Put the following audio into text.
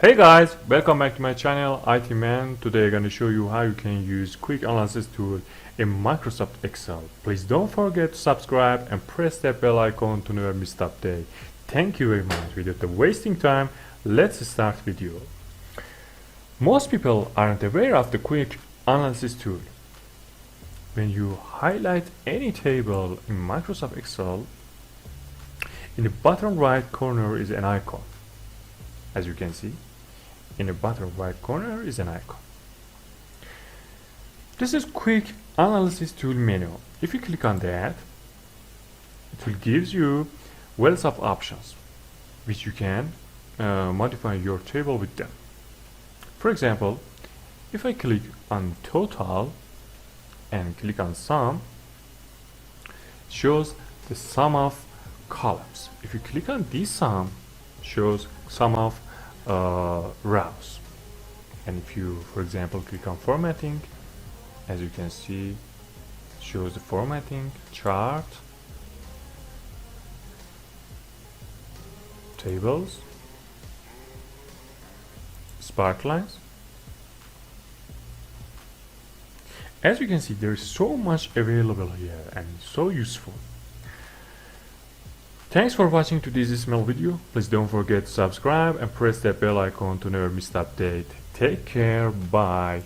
Hey guys, welcome back to my channel Itman. Today I'm going to show you how you can use quick analysis tool in Microsoft Excel. Please don't forget to subscribe and press that bell icon to never miss the update. Thank you very much. Without wasting time, let's start video. Most people aren't aware of the quick analysis tool. When you highlight any table in Microsoft Excel, in the bottom right corner is an icon. As you can see, in the bottom right corner is an icon. This is quick analysis tool menu. If you click on that, it will give you wealth of options which you can modify your table with them. For example, if I click on total and click on sum, it shows the sum of columns. If you click on this sum, it shows sum of rows. And if you, for example, click on formatting, as you can see, it shows the formatting, chart, tables, sparklines. As you can see, there is so much available here and so useful. Thanks for watching today's small video. Please don't forget to subscribe and press that bell icon to never miss the update. Take care. Bye.